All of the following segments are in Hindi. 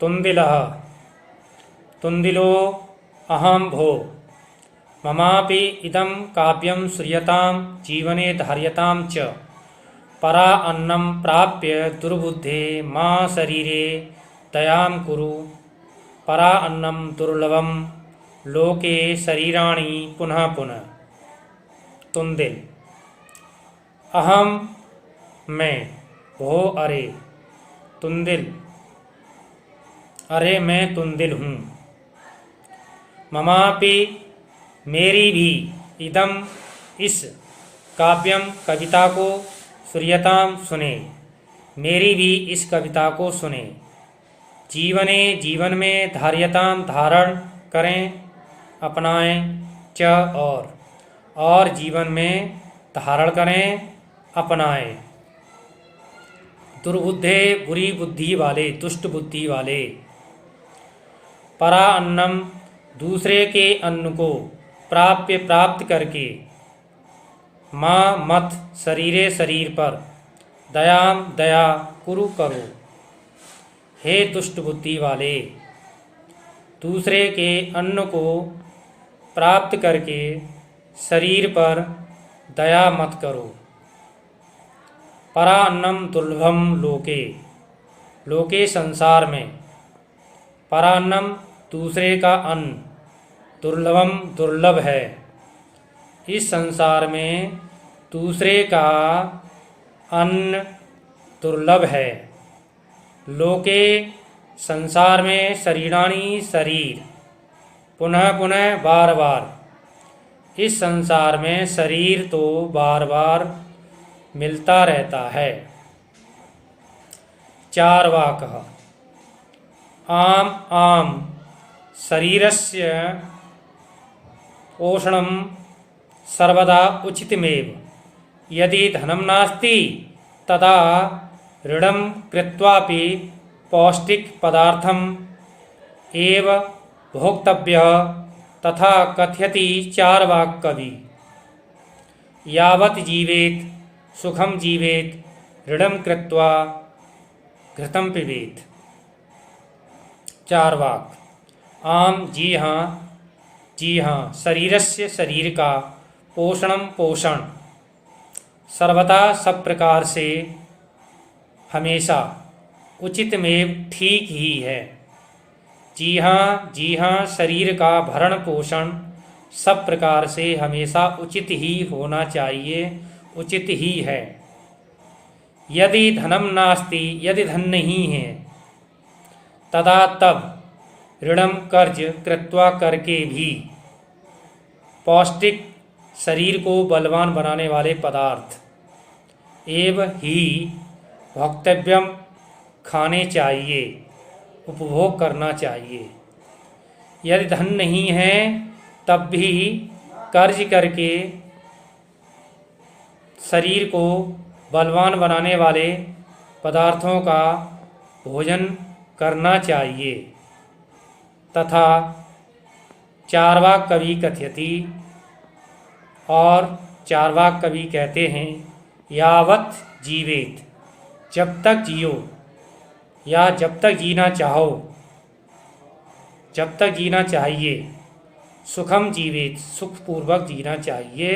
तुंदिलः तुंदिलो अहं भो ममापि इदं काव्यं श्रूयतां जीवने धार्यतां च परा अन्नं प्राप्य दुर्बुद्धे मा शरीरे दयां कुरु परा अन्नं दुर्लभं लोके शरीराणि पुनः पुनः। तुंदिल अहम मैं भो अरे तुंदिल अरे मैं तुंदिल हूँ। ममापि मेरी भी इदम इस काव्यम कविता को श्रूयताम सुने मेरी भी इस कविता को सुने जीवने जीवन में धार्यताम धारण करें अपनाएं च और जीवन में धारण करें अपनाएं। दुर्बुद्धे बुरी बुद्धि वाले दुष्ट बुद्धि वाले परा अन्नम दूसरे के अन्न को प्राप्त करके माँ मत शरीरे शरीर पर दयाम दया कुरु करो। हे दुष्ट बुद्धि वाले दूसरे के अन्न को प्राप्त करके शरीर पर दया मत करो। परा अन्नम दुर्लभम लोके लोके संसार में परा अन्नम दूसरे का अन्न दुर्लभम दुर्लभ है इस संसार में दूसरे का अन्न दुर्लभ है। लोके संसार में शरीराणि शरीर पुनः पुनः बार बार इस संसार में शरीर तो बार बार मिलता रहता है। चार्वाकः आम आम शरीरस्य पोषणं सर्वदा उचितमेव यदि धनं नास्ति तदा ऋणं कृत्वापि पौष्टिकपदार्थम् एव भोक्तव्यः तथा कथयति चार्वाक कवि। यावत् जीवेत् सुखम जीवेत् ऋणं कृत्वा घृतं पिबेत्। चार्वाक आम जी हाँ शरीरस्य शरीर का पोषण सर्वदा सब प्रकार से हमेशा उचितमेव ठीक ही है। जी हाँ शरीर का भरण पोषण सब प्रकार से हमेशा उचित ही होना चाहिए उचित ही है। यदि धनम नास्ति यदि धन नहीं है तदा तब ऋणम कर्ज कृत्वा करके भी पौष्टिक शरीर को बलवान बनाने वाले पदार्थ एव ही भोक्तव्यम खाने चाहिए उपभोग करना चाहिए। यदि धन नहीं है तब भी कर्ज करके शरीर को बलवान बनाने वाले पदार्थों का भोजन करना चाहिए। तथा चार्वाक कवि कथयति और चार्वाक कवि कहते हैं यावत् जीवेत जब तक जियो या जब तक जीना चाहो जब तक जीना चाहिए सुखम जीवेत सुखपूर्वक जीना चाहिए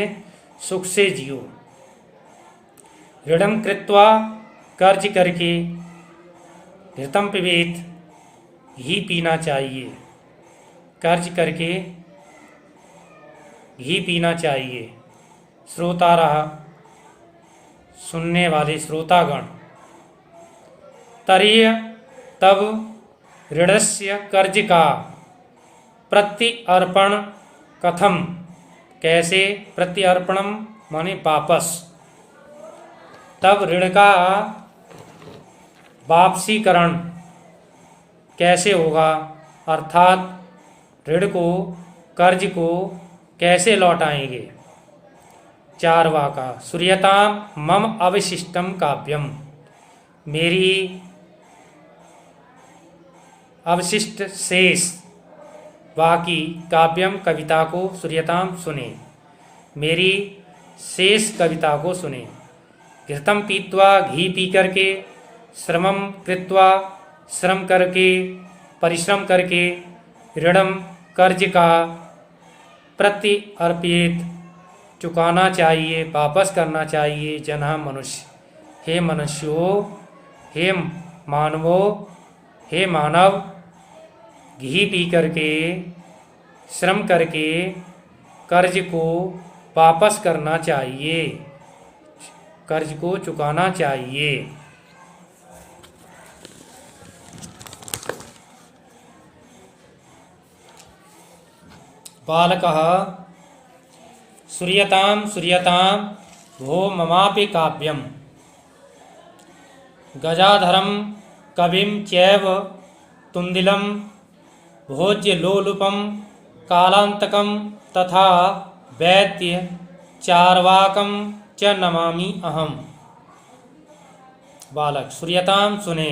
सुख से जियो। ऋणम कृत्वा कर्ज करके घृतम पिबेत घी पीना चाहिए कर्ज करके घी पीना चाहिए। श्रोता रहा सुनने वाले श्रोतागण तरीय तब ऋणस्य कर्ज का प्रत्यर्पण कथम कैसे प्रत्यर्पणम माने वापस तब ऋण का वापसीकरण कैसे होगा अर्थात ऋण को कर्ज को कैसे लौटाएंगे। चार्वाका श्रूयताम मम अवशिष्टम काव्यम मेरी अवशिष्ट शेष बाकी काव्यम कविता को श्रूयताम सुने मेरी शेष कविता को सुने। घृतम पीत्वा घी पी करके श्रमम कृत्वा श्रम करके परिश्रम करके ऋणम कर्ज का प्रति अर्पित चुकाना चाहिए, वापस करना चाहिए। जनः मनुष्य, हे मनुष्यों, हे मानवों, हे मानव, घी पी करके श्रम करके कर्ज को वापस करना चाहिए, कर्ज को चुकाना चाहिए। बालकः श्रूयतां भो ममापि काव्यम् गजाधरं कविं चैव तुन्दिलं भोज्य लोलुपं कालांतकं तथा वैद्य चार्वाकं च नमामि अहम्। बालक, श्रूयतां सुने,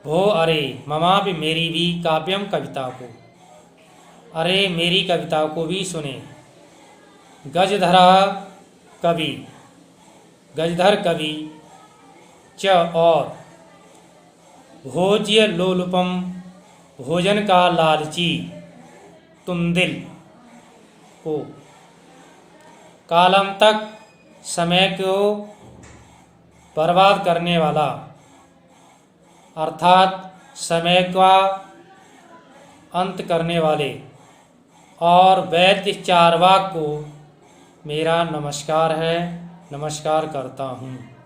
भो अरे, ममापि मेरी भी, काव्यम कविता को, अरे मेरी कविता को भी सुने। गजधरा कवि, गजधर कवि, च और, भोज्य लोलुपम भोजन का लालची, तुंदिल को, कालम तक समय को बर्बाद करने वाला, अर्थात समय का अंत करने वाले, और वैद्य चार्वाक को मेरा नमस्कार है, नमस्कार करता हूँ।